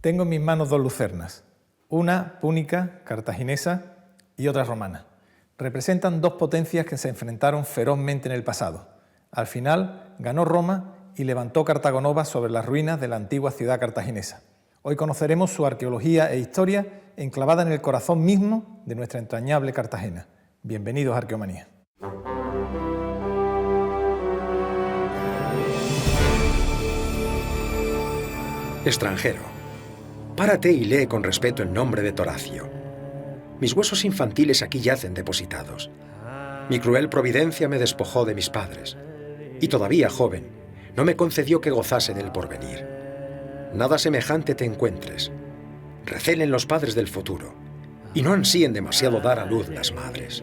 Tengo en mis manos dos lucernas, una púnica, cartaginesa, y otra romana. Representan dos potencias que se enfrentaron ferozmente en el pasado. Al final ganó Roma y levantó Cartago Nova sobre las ruinas de la antigua ciudad cartaginesa. Hoy conoceremos su arqueología e historia enclavada en el corazón mismo de nuestra entrañable Cartagena. Bienvenidos a Arqueomanía. Extranjero, párate y lee con respeto el nombre de Toracio. Mis huesos infantiles aquí yacen depositados. Mi cruel providencia me despojó de mis padres, y todavía joven, no me concedió que gozase del porvenir. Nada semejante te encuentres. Recelen los padres del futuro, y no ansíen demasiado dar a luz las madres.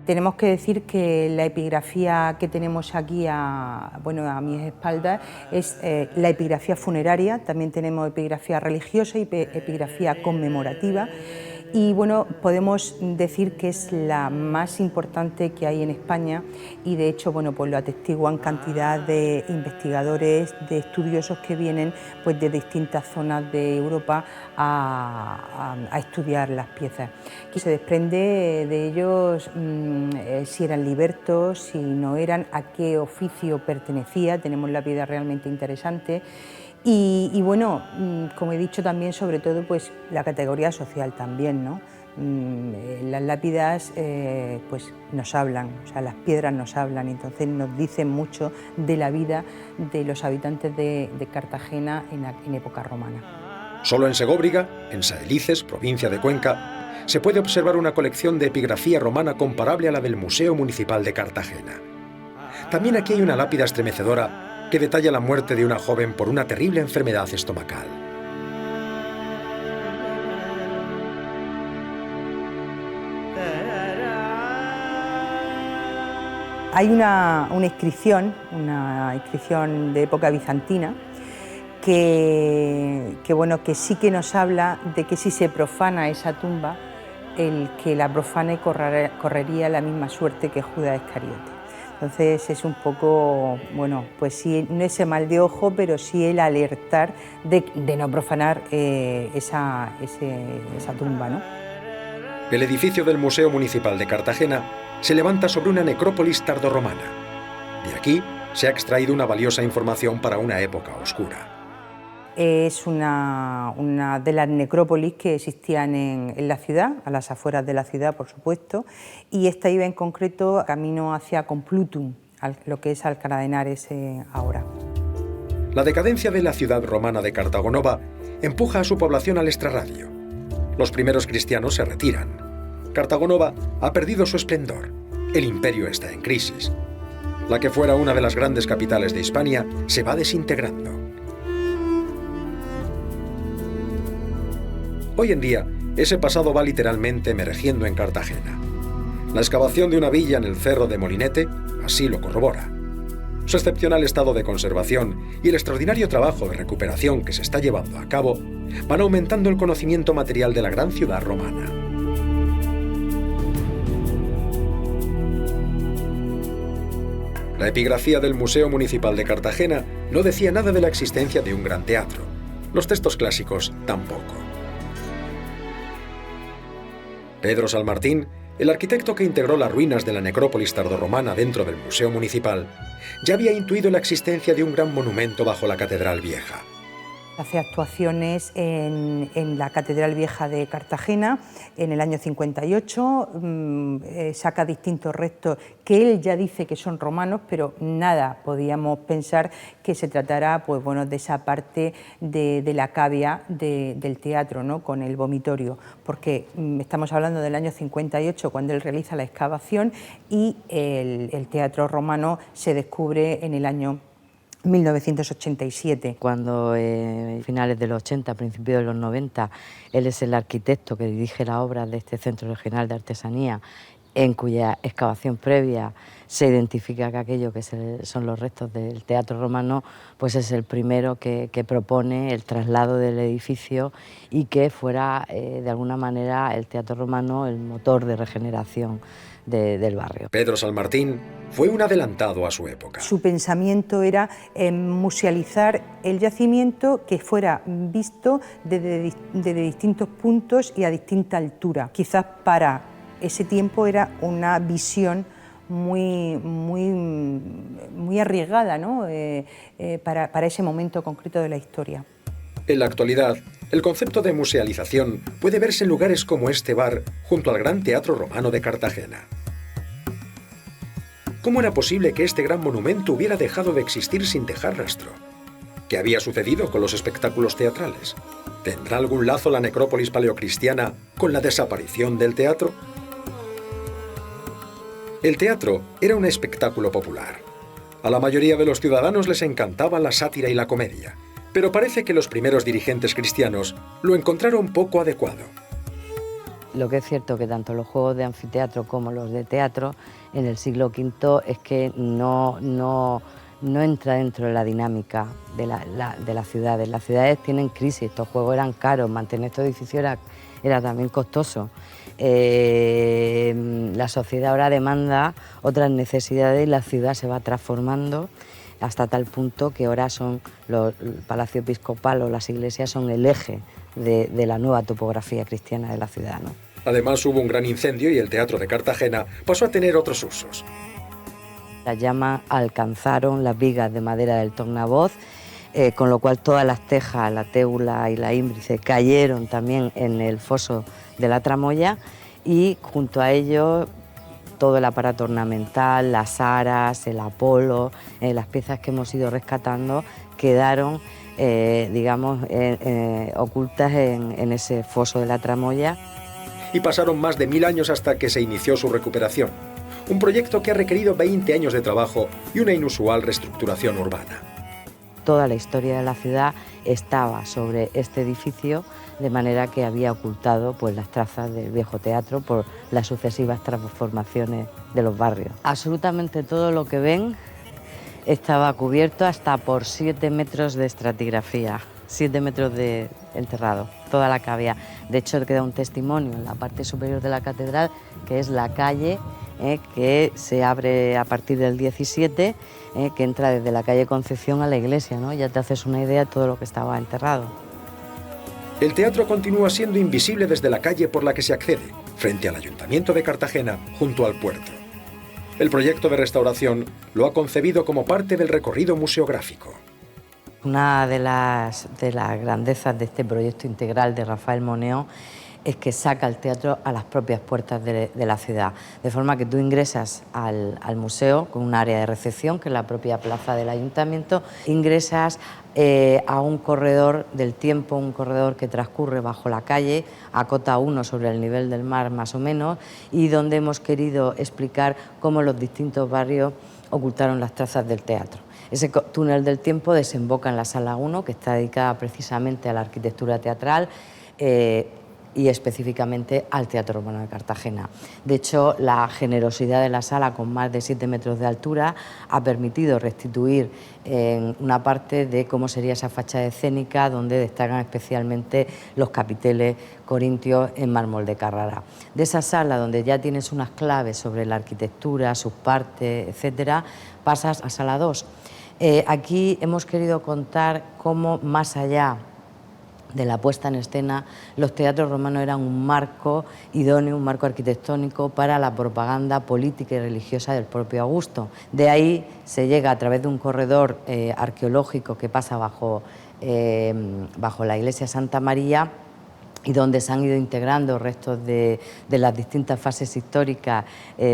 Tenemos que decir que la epigrafía que tenemos aquí a mis espaldas es la epigrafía funeraria, también tenemos epigrafía religiosa y epigrafía conmemorativa. Y bueno, podemos decir que es la más importante que hay en España y de hecho pues lo atestiguan cantidad de investigadores, de estudiosos que vienen pues de distintas zonas de Europa a estudiar las piezas. Aquí se desprende de ellos si eran libertos, si no eran, a qué oficio pertenecía, tenemos la vida realmente interesante. Y bueno, como he dicho también, sobre todo pues la categoría social también, ¿no? Las lápidas pues nos hablan, o sea, las piedras nos hablan, entonces nos dicen mucho de la vida de los habitantes de Cartagena en época romana. Solo en Segóbriga, en Saelices, provincia de Cuenca, se puede observar una colección de epigrafía romana comparable a la del Museo Municipal de Cartagena. También aquí hay una lápida estremecedora que detalla la muerte de una joven por una terrible enfermedad estomacal. Hay una inscripción de época bizantina que sí que nos habla de que si se profana esa tumba, el que la profane correría la misma suerte que Judas Iscariote. Entonces es un poco, pues sí, no ese mal de ojo, pero sí el alertar de no profanar esa tumba, ¿no? El edificio del Museo Municipal de Cartagena se levanta sobre una necrópolis tardorromana. De aquí se ha extraído una valiosa información para una época oscura. Es una de las necrópolis que existían en la ciudad, a las afueras de la ciudad, por supuesto, y esta iba en concreto camino hacia Complutum, lo que es Alcalá de Henares ahora. La decadencia de la ciudad romana de Cartago Nova empuja a su población al extrarradio. Los primeros cristianos se retiran. Cartago Nova ha perdido su esplendor. El imperio está en crisis. La que fuera una de las grandes capitales de Hispania se va desintegrando. Hoy en día, ese pasado va literalmente emergiendo en Cartagena. La excavación de una villa en el Cerro de Molinete así lo corrobora. Su excepcional estado de conservación y el extraordinario trabajo de recuperación que se está llevando a cabo van aumentando el conocimiento material de la gran ciudad romana. La epigrafía del Museo Municipal de Cartagena no decía nada de la existencia de un gran teatro. Los textos clásicos tampoco. Pedro Salmartín, el arquitecto que integró las ruinas de la necrópolis tardorromana dentro del Museo Municipal, ya había intuido la existencia de un gran monumento bajo la Catedral Vieja. Hace actuaciones en la Catedral Vieja de Cartagena en el año 58, saca distintos restos que él ya dice que son romanos, pero nada podíamos pensar que se tratara de esa parte de la cavea del teatro, ¿no? Con el vomitorio, porque estamos hablando del año 58 cuando él realiza la excavación y el teatro romano se descubre en el año 1987. Cuando finales de los 80, principios de los 90, él es el arquitecto que dirige la obra de este Centro Regional de Artesanía, en cuya excavación previa se identifica que aquello que son los restos del teatro romano, pues es el primero que propone el traslado del edificio y que fuera de alguna manera el teatro romano el motor de regeneración del barrio. Pedro San Martín fue un adelantado a su época. Su pensamiento era musealizar el yacimiento, que fuera visto desde distintos puntos y a distinta altura. Quizás para ese tiempo era una visión muy arriesgada, ¿no? Para ese momento concreto de la historia. En la actualidad, el concepto de musealización puede verse en lugares como este bar junto al Gran Teatro Romano de Cartagena. ¿Cómo era posible que este gran monumento hubiera dejado de existir sin dejar rastro? ¿Qué había sucedido con los espectáculos teatrales? ¿Tendrá algún lazo la necrópolis paleocristiana con la desaparición del teatro? El teatro era un espectáculo popular. A la mayoría de los ciudadanos les encantaba la sátira y la comedia, pero parece que los primeros dirigentes cristianos lo encontraron poco adecuado. Lo que es cierto que tanto los juegos de anfiteatro como los de teatro en el siglo V es que no entra dentro de la dinámica de las ciudades. Las ciudades tienen crisis, estos juegos eran caros, mantener estos edificios era también costoso. La sociedad ahora demanda otras necesidades y la ciudad se va transformando hasta tal punto que ahora el Palacio Episcopal o las iglesias son el eje de la nueva topografía cristiana de la ciudad, ¿no? Además, hubo un gran incendio y el Teatro de Cartagena pasó a tener otros usos. Las llamas alcanzaron las vigas de madera del tornavoz, con lo cual todas las tejas, la téula y la ímbrice cayeron también en el foso de la tramoya y junto a ello todo el aparato ornamental, las aras, el apolo, las piezas que hemos ido rescatando quedaron ocultas en ese foso de la tramoya. Y pasaron más de 1000 años hasta que se inició su recuperación. Un proyecto que ha requerido 20 años de trabajo y una inusual reestructuración urbana. Toda la historia de la ciudad estaba sobre este edificio, de manera que había ocultado pues, las trazas del viejo teatro por las sucesivas transformaciones de los barrios. Absolutamente todo lo que ven estaba cubierto hasta por 7 metros de estratigrafía, 7 metros de enterrado, toda la que había. De hecho, queda un testimonio en la parte superior de la catedral, que es la calle que se abre a partir del 17, que entra desde la calle Concepción a la iglesia, ¿no? Ya te haces una idea de todo lo que estaba enterrado. El teatro continúa siendo invisible desde la calle por la que se accede, frente al Ayuntamiento de Cartagena, junto al puerto. El proyecto de restauración lo ha concebido como parte del recorrido museográfico. Una de las grandezas de este proyecto integral de Rafael Moneo es que saca el teatro a las propias puertas de la ciudad, de forma que tú ingresas al museo con un área de recepción, que es la propia plaza del ayuntamiento, ingresas a un corredor del tiempo, un corredor que transcurre bajo la calle, a cota 1 sobre el nivel del mar más o menos, y donde hemos querido explicar cómo los distintos barrios ocultaron las trazas del teatro. Ese túnel del tiempo desemboca en la sala 1, que está dedicada precisamente a la arquitectura teatral, y específicamente al Teatro Romano de Cartagena. De hecho, la generosidad de la sala, con más de 7 metros de altura, ha permitido restituir una parte de cómo sería esa fachada escénica, donde destacan especialmente los capiteles corintios en mármol de Carrara. De esa sala, donde ya tienes unas claves sobre la arquitectura, sus partes, etcétera, pasas a sala 2. Aquí hemos querido contar cómo, más allá de la puesta en escena, los teatros romanos eran un marco idóneo, un marco arquitectónico para la propaganda política y religiosa del propio Augusto. De ahí se llega a través de un corredor arqueológico que pasa bajo la iglesia Santa María, y donde se han ido integrando restos de las distintas fases históricas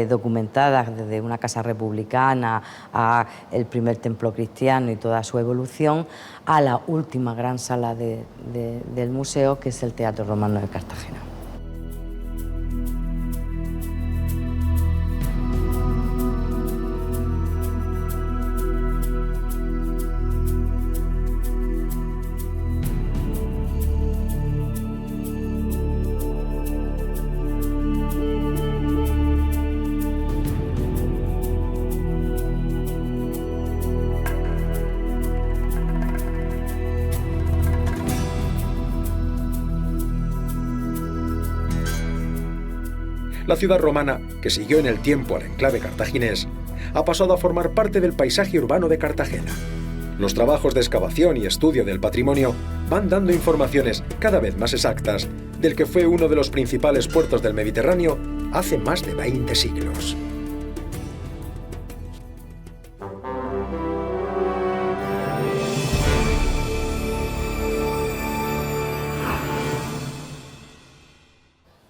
documentadas, desde una casa republicana a el primer templo cristiano y toda su evolución, a la última gran sala del museo, que es el Teatro Romano de Cartagena. La ciudad romana, que siguió en el tiempo al enclave cartaginés, ha pasado a formar parte del paisaje urbano de Cartagena. Los trabajos de excavación y estudio del patrimonio van dando informaciones cada vez más exactas del que fue uno de los principales puertos del Mediterráneo hace más de 20 siglos.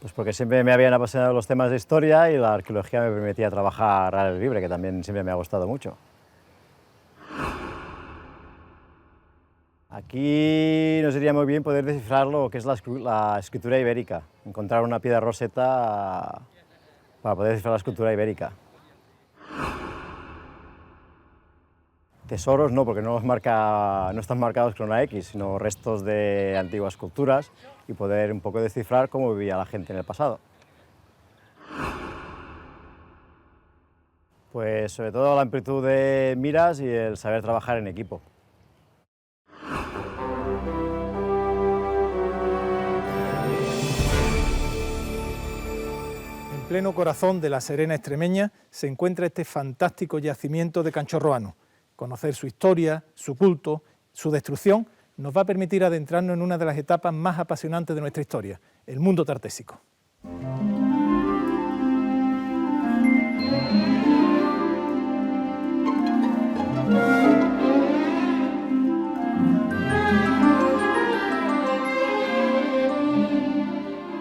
Pues porque siempre me habían apasionado los temas de historia y la arqueología me permitía trabajar al aire libre, que también siempre me ha gustado mucho. Aquí nos iría muy bien poder descifrar lo que es la escritura ibérica, encontrar una piedra roseta para poder descifrar la escritura ibérica. Tesoros no, porque no están marcados con una X, sino restos de antiguas culturas y poder un poco descifrar cómo vivía la gente en el pasado. Pues sobre todo la amplitud de miras y el saber trabajar en equipo. En pleno corazón de la Serena extremeña se encuentra este fantástico yacimiento de Canchorroano. Conocer su historia, su culto, su destrucción, nos va a permitir adentrarnos en una de las etapas más apasionantes de nuestra historia, el mundo tartésico.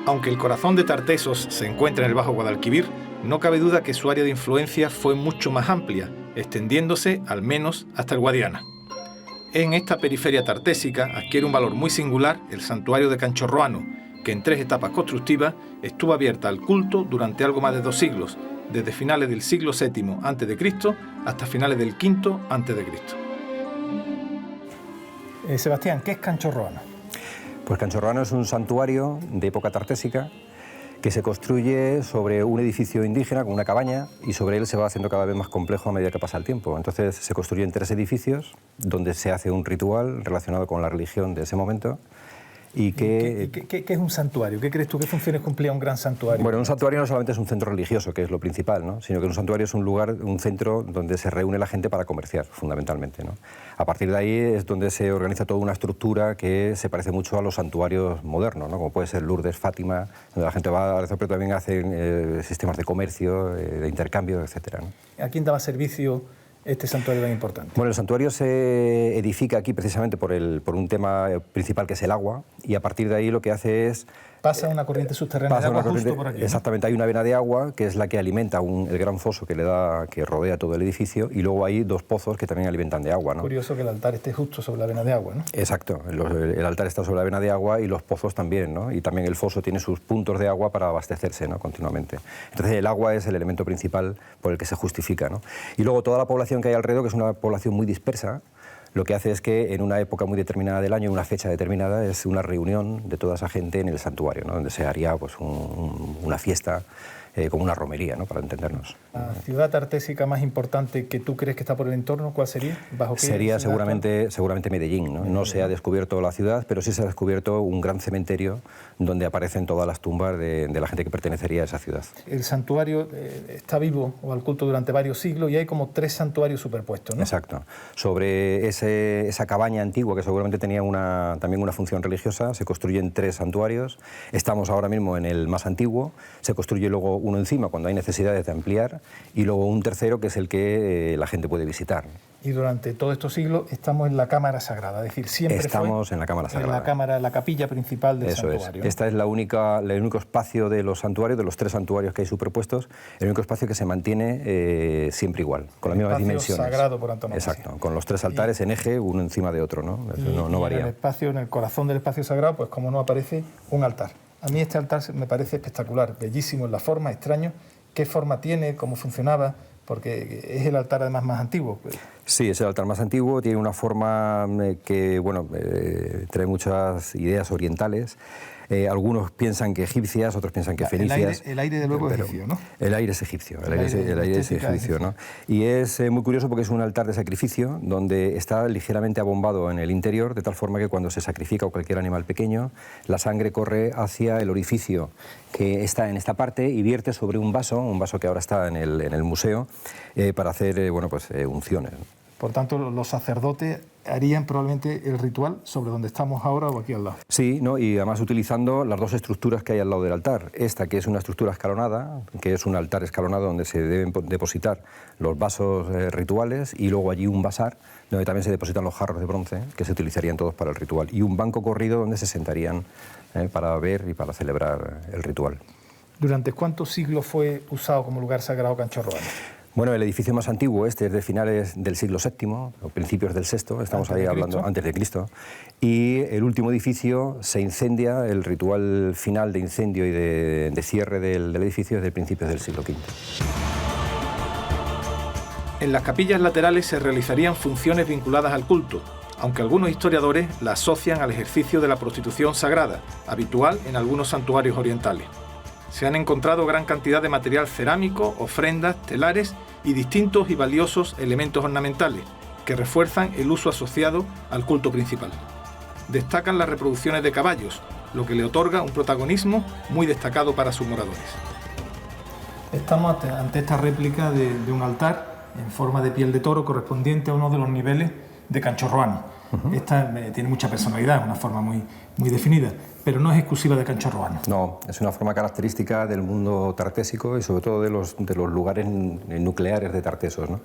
Aunque el corazón de Tartesos se encuentra en el Bajo Guadalquivir, no cabe duda que su área de influencia fue mucho más amplia, extendiéndose al menos hasta el Guadiana. En esta periferia tartésica adquiere un valor muy singular el santuario de Canchorroano, que en 3 etapas constructivas estuvo abierta al culto durante algo más de 2 siglos, desde finales del siglo VII a.C. hasta finales del V a.C. Sebastián, ¿qué es Canchorroano? Pues Canchorroano es un santuario de época tartésica que se construye sobre un edificio indígena con una cabaña y sobre él se va haciendo cada vez más complejo a medida que pasa el tiempo. Entonces se construyen 3 edificios donde se hace un ritual relacionado con la religión de ese momento. Y ¿Qué es un santuario? ¿Qué crees tú? ¿Qué funciones cumplía un gran santuario? Bueno, un santuario no solamente es un centro religioso, que es lo principal, ¿no? Sino que un santuario es un lugar, un centro donde se reúne la gente para comerciar, fundamentalmente, ¿no? A partir de ahí es donde se organiza toda una estructura que se parece mucho a los santuarios modernos, ¿no? Como puede ser Lourdes, Fátima, donde la gente va a rezar, pero también hacen sistemas de comercio, de intercambio, etc., ¿no? ¿A quién daba servicio este santuario tan importante? Bueno, el santuario se edifica aquí precisamente por un tema principal que es el agua, y a partir de ahí lo que hace es... Pasa una corriente subterránea de agua justo por aquí, ¿no? Exactamente, hay una vena de agua que es la que alimenta el gran foso que rodea todo el edificio, y luego hay 2 pozos que también alimentan de agua, ¿no? Curioso que el altar esté justo sobre la vena de agua, ¿no? Exacto, el altar está sobre la vena de agua y los pozos también, ¿no? Y también el foso tiene sus puntos de agua para abastecerse, ¿no? Continuamente. Entonces el agua es el elemento principal por el que se justifica, ¿no? Y luego toda la población que hay alrededor, que es una población muy dispersa, lo que hace es que en una época muy determinada del año, en una fecha determinada, es una reunión de toda esa gente en el santuario, ¿no? Donde se haría pues, una fiesta, como una romería, ¿no? Para entendernos. ¿La ciudad tartésica más importante que tú crees que está por el entorno, cuál sería? ¿Bajo qué sería seguramente Medellín, ¿no? No se ha descubierto la ciudad, pero sí se ha descubierto un gran cementerio donde aparecen todas las tumbas de la gente que pertenecería a esa ciudad. El santuario está vivo o al culto durante varios siglos y hay como 3 santuarios superpuestos, ¿no? Exacto. Sobre esa cabaña antigua, que seguramente tenía también una función religiosa, se construyen 3 santuarios. Estamos ahora mismo en el más antiguo, se construye luego uno encima cuando hay necesidades de ampliar, y luego un tercero que es el que la gente puede visitar. Y durante todos estos siglos estamos en la cámara sagrada, es decir, siempre estamos en la cámara sagrada. En la capilla principal del santuario. Es. Esta es el único espacio de los santuarios, de los 3 santuarios que hay superpuestos, el único espacio que se mantiene siempre igual, con las mismas dimensiones. Sagrado por antonomasia. Exacto, con los 3 altares en eje, uno encima de otro, ¿no? Eso no varía. En el corazón del espacio sagrado, pues como no aparece un altar. A mí este altar me parece espectacular, bellísimo en la forma, extraño. ¿Qué forma tiene? ¿Cómo funcionaba? Porque es el altar además más antiguo. Sí, es el altar más antiguo, tiene una forma que, bueno, trae muchas ideas orientales. Algunos piensan que egipcias, otros piensan que fenicias. El aire de luego es egipcio, ¿no? El aire es egipcio, el aire es egipcio, ¿no? Y es muy curioso porque es un altar de sacrificio donde está ligeramente abombado en el interior, de tal forma que cuando se sacrifica cualquier animal pequeño, la sangre corre hacia el orificio que está en esta parte y vierte sobre un vaso que ahora está en el museo, para hacer unciones. Por tanto, los sacerdotes harían probablemente el ritual sobre donde estamos ahora o aquí al lado. Sí, ¿no? Y además utilizando las dos estructuras que hay al lado del altar. Esta, que es una estructura escalonada, que es un altar escalonado donde se deben depositar los vasos rituales, y luego allí un vasar donde también se depositan los jarros de bronce que se utilizarían todos para el ritual, y un banco corrido donde se sentarían para ver y para celebrar el ritual. ¿Durante cuántos siglos fue usado como lugar sagrado Canchorroano? Bueno, el edificio más antiguo es de finales del siglo VII, o principios del VI, estamos ahí hablando antes de Cristo, y el último edificio se incendia, el ritual final de incendio y de cierre del edificio es de principios del siglo V. En las capillas laterales se realizarían funciones vinculadas al culto, aunque algunos historiadores la asocian al ejercicio de la prostitución sagrada, habitual en algunos santuarios orientales. Se han encontrado gran cantidad de material cerámico, ofrendas, telares y distintos y valiosos elementos ornamentales que refuerzan el uso asociado al culto principal. Destacan las reproducciones de caballos, lo que le otorga un protagonismo muy destacado para sus moradores. Estamos ante esta réplica de un altar en forma de piel de toro correspondiente a uno de los niveles de Canchorroano. Esta tiene mucha personalidad, es una forma muy definida, pero no es exclusiva de Canchorroano. No, es una forma característica del mundo tartésico y sobre todo de los lugares nucleares de Tartesos, ¿no?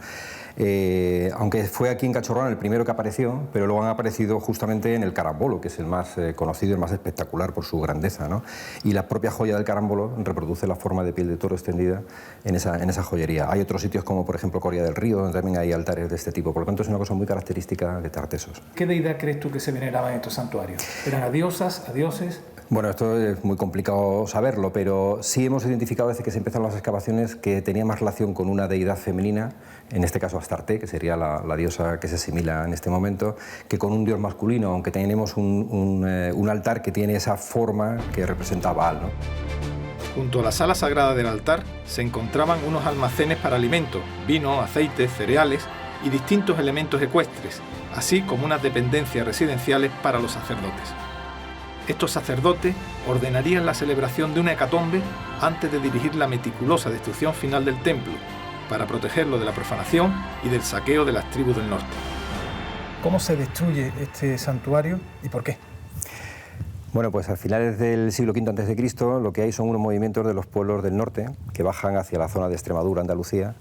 Aunque fue aquí en Canchorroano el primero que apareció, pero luego han aparecido justamente en el carambolo, que es el más conocido, el más espectacular por su grandeza, ¿no? Y la propia joya del carambolo reproduce la forma de piel de toro extendida en esa joyería. Hay otros sitios como por ejemplo Coria del Río, donde también hay altares de este tipo, por lo tanto es una cosa muy característica de Tartesos. ¿Qué deidad crees tú que se veneraba en estos santuarios? ¿Eran a diosas, a dioses? Bueno, esto es muy complicado saberlo, pero sí hemos identificado desde que se empezaron las excavaciones que tenía más relación con una deidad femenina, en este caso Astarte, que sería la diosa que se asimila en este momento, que con un dios masculino, aunque tenemos un altar que tiene esa forma que representa a Baal, ¿no? Junto a la sala sagrada del altar se encontraban unos almacenes para alimentos, vino, aceites, cereales y distintos elementos ecuestres, así como unas dependencias residenciales para los sacerdotes. Estos sacerdotes ordenarían la celebración de una hecatombe antes de dirigir la meticulosa destrucción final del templo, para protegerlo de la profanación y del saqueo de las tribus del norte. ¿Cómo se destruye este santuario y por qué? Bueno, pues a finales del siglo V a.C. lo que hay son unos movimientos de los pueblos del norte que bajan hacia la zona de Extremadura, Andalucía,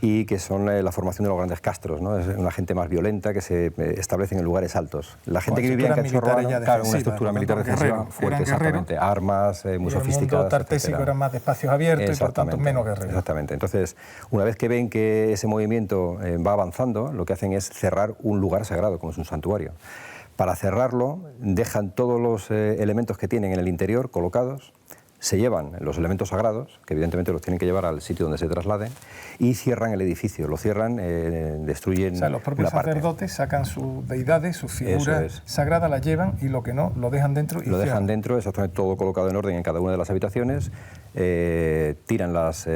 y que son la formación de los grandes castros, ¿no? Es una gente más violenta que se establece en lugares altos. La gente que vivía en Canchorroano, claro, una estructura militar defensiva fuerte, exactamente, armas muy sofisticadas. El mundo tartésico era más de espacios abiertos y por tanto menos guerreros. Exactamente. Entonces, una vez que ven que ese movimiento va avanzando, lo que hacen es cerrar un lugar sagrado, como es un santuario. Para cerrarlo, dejan todos los elementos que tienen en el interior colocados, se llevan los elementos sagrados, que evidentemente los tienen que llevar al sitio donde se trasladen, y cierran el edificio, lo cierran, destruyen. O sea, los propios sacerdotes sacan sus deidades, sus figuras sagradas, las llevan y lo que no, lo dejan dentro y lo dejan dentro, exactamente todo colocado en orden en cada una de las habitaciones, tiran las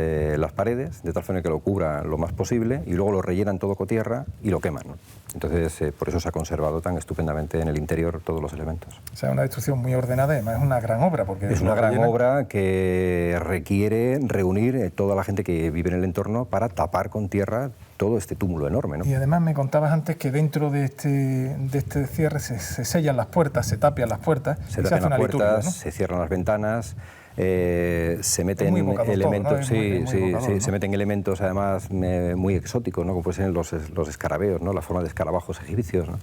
paredes de tal forma que lo cubra lo más posible y luego lo rellenan todo con tierra y lo queman, ¿no? Entonces, por eso se ha conservado tan estupendamente en el interior todos los elementos. O sea, una destrucción muy ordenada, además es una gran obra. Porque es una gran obra que requiere reunir toda la gente que vive en el entorno para tapar con tierra todo este túmulo enorme, ¿no? Y además me contabas antes que dentro de este cierre se sellan las puertas, se tapian las puertas, se tapian las puertas, ¿no? Se cierran las ventanas. Se meten elementos, se meten elementos además muy exóticos, ¿no? Como pueden ser los escarabeos, ¿no? La forma de escarabajos egipcios, ¿no?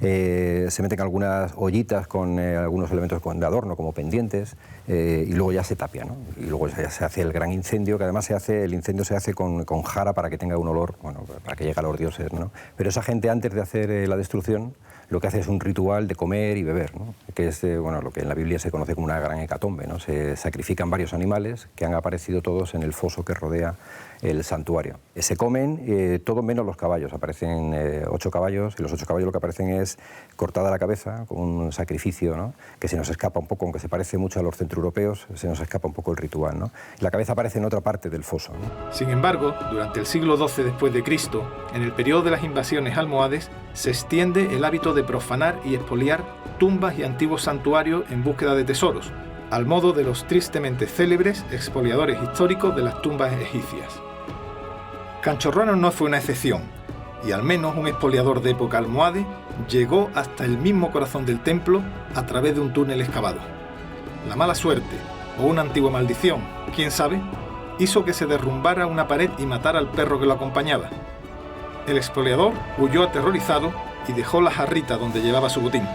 Se meten algunas ollitas con algunos elementos de adorno como pendientes y luego ya se tapia, ¿no? Y luego ya se hace el gran incendio, que además el incendio se hace con jara para que tenga un olor, bueno, para que llegue a los dioses, ¿no? Pero esa gente antes de hacer la destrucción lo que hace es un ritual de comer y beber, ¿no? Que es bueno, lo que en la Biblia se conoce como una gran hecatombe, ¿no? Se sacrifican varios animales que han aparecido todos en el foso que rodea el santuario. Se comen todo menos los caballos, aparecen 8 caballos, y los 8 caballos lo que aparecen es cortada la cabeza, con un sacrificio, ¿no? Que se nos escapa un poco, aunque se parece mucho a los centroeuropeos, se nos escapa un poco el ritual, ¿no? La cabeza aparece en otra parte del foso, ¿no? Sin embargo, durante el siglo XII después de Cristo, en el periodo de las invasiones almohades, se extiende el hábito de profanar y expoliar tumbas y antiguos santuarios en búsqueda de tesoros, al modo de los tristemente célebres expoliadores históricos de las tumbas egipcias. Canchorrano no fue una excepción, y al menos un expoliador de época almohade llegó hasta el mismo corazón del templo a través de un túnel excavado. La mala suerte, o una antigua maldición, quién sabe, hizo que se derrumbara una pared y matara al perro que lo acompañaba. El expoliador huyó aterrorizado y dejó la jarrita donde llevaba su botín.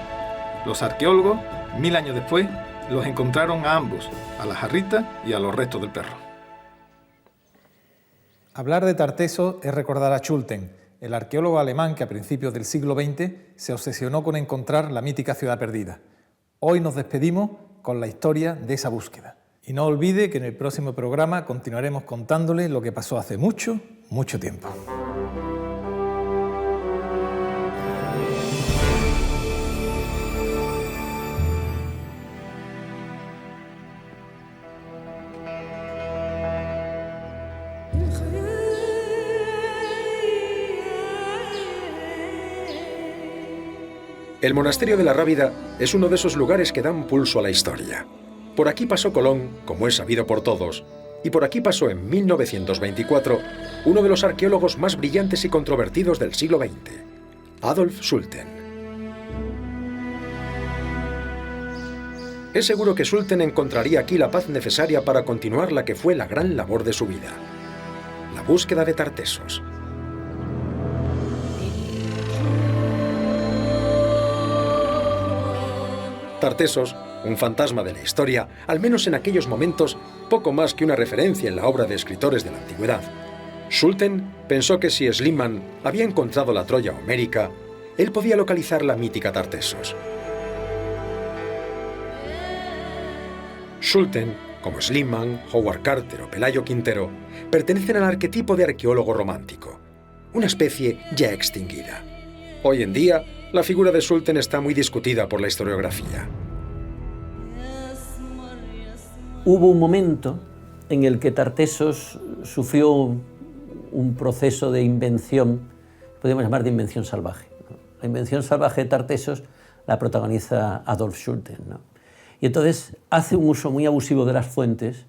Los arqueólogos, 1000 años después, los encontraron a ambos, a la jarrita y a los restos del perro. Hablar de Tartessos es recordar a Schulten, el arqueólogo alemán que a principios del siglo XX se obsesionó con encontrar la mítica ciudad perdida. Hoy nos despedimos con la historia de esa búsqueda. Y no olvide que en el próximo programa continuaremos contándole lo que pasó hace mucho, mucho tiempo. El monasterio de la Rábida es uno de esos lugares que dan pulso a la historia. Por aquí pasó Colón, como es sabido por todos, y por aquí pasó en 1924 uno de los arqueólogos más brillantes y controvertidos del siglo XX, Adolf Schulten. Es seguro que Schulten encontraría aquí la paz necesaria para continuar la que fue la gran labor de su vida, la búsqueda de Tartessos. Tartessos, un fantasma de la historia, al menos en aquellos momentos, poco más que una referencia en la obra de escritores de la antigüedad. Schulten pensó que si Schliemann había encontrado la Troya homérica, él podía localizar la mítica Tartessos. Schulten, como Schliemann, Howard Carter o Pelayo Quintero, pertenecen al arquetipo de arqueólogo romántico, una especie ya extinguida. Hoy en día, la figura de Schulten está muy discutida por la historiografía. Hubo un momento en el que Tartessos sufrió un proceso de invención, podemos llamar de invención salvaje, ¿no? La invención salvaje de Tartessos la protagoniza Adolf Schulten, ¿no? Y entonces hace un uso muy abusivo de las fuentes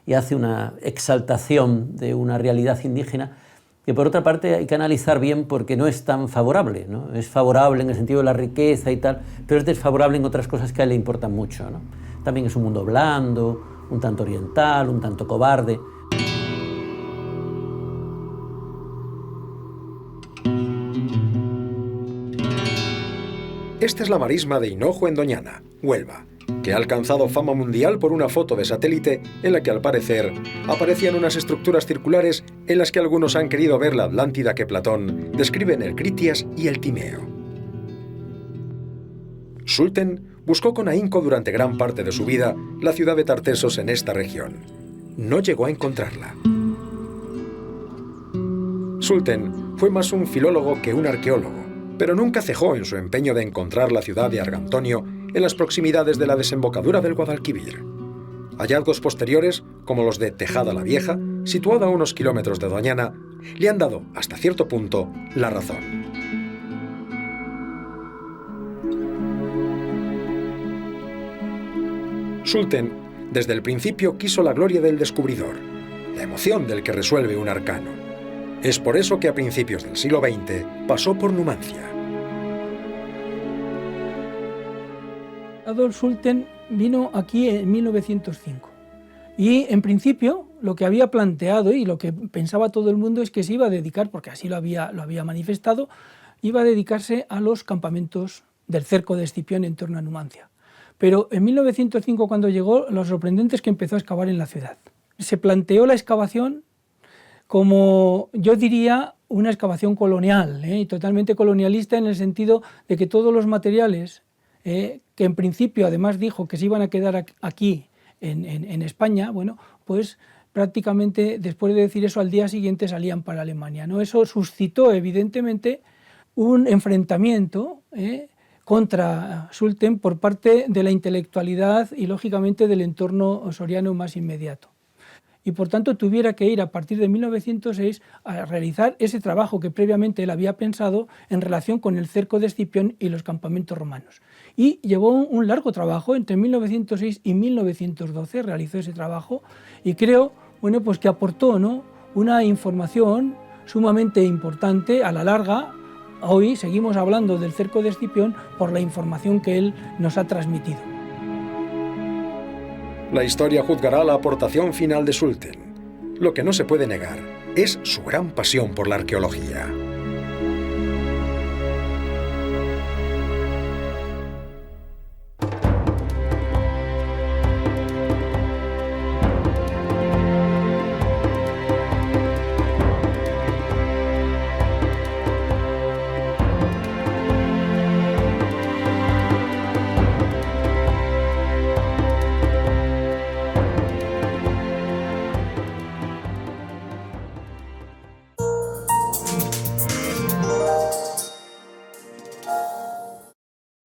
y hace una exaltación de una realidad indígena que por otra parte hay que analizar bien porque no es tan favorable, ¿no? Es favorable en el sentido de la riqueza y tal, pero es desfavorable en otras cosas que a él le importan mucho, ¿no? También es un mundo blando, un tanto oriental, un tanto cobarde. Esta es la marisma de Hinojo en Doñana, Huelva, que ha alcanzado fama mundial por una foto de satélite en la que al parecer aparecían unas estructuras circulares en las que algunos han querido ver la Atlántida que Platón describe en el Critias y el Timeo. Schulten buscó con ahínco durante gran parte de su vida la ciudad de Tartessos en esta región. No llegó a encontrarla. Schulten fue más un filólogo que un arqueólogo, pero nunca cejó en su empeño de encontrar la ciudad de Argantonio en las proximidades de la desembocadura del Guadalquivir. Hallazgos posteriores, como los de Tejada la Vieja, situada a unos kilómetros de Doñana, le han dado, hasta cierto punto, la razón. Schulten, desde el principio, quiso la gloria del descubridor, la emoción del que resuelve un arcano. Es por eso que a principios del siglo XX pasó por Numancia. Adolf Schulten vino aquí en 1905 y en principio lo que había planteado y lo que pensaba todo el mundo es que se iba a dedicar, porque así lo había manifestado, iba a dedicarse a los campamentos del cerco de Escipión en torno a Numancia. Pero en 1905 cuando llegó, lo sorprendente es que empezó a excavar en la ciudad. Se planteó la excavación como, yo diría, una excavación colonial, y totalmente colonialista en el sentido de que todos los materiales, que en principio además dijo que se iban a quedar aquí en España, bueno, pues prácticamente después de decir eso al día siguiente salían para Alemania, ¿no? Eso suscitó evidentemente un enfrentamiento contra Sulten por parte de la intelectualidad y lógicamente del entorno soriano más inmediato. Y por tanto tuviera que ir a partir de 1906 a realizar ese trabajo que previamente él había pensado en relación con el cerco de Escipión y los campamentos romanos. Y llevó un largo trabajo, entre 1906 y 1912 realizó ese trabajo, y creo, bueno, pues que aportó, ¿no?, una información sumamente importante a la larga. Hoy seguimos hablando del cerco de Escipión por la información que él nos ha transmitido. La historia juzgará la aportación final de Sulten. Lo que no se puede negar es su gran pasión por la arqueología.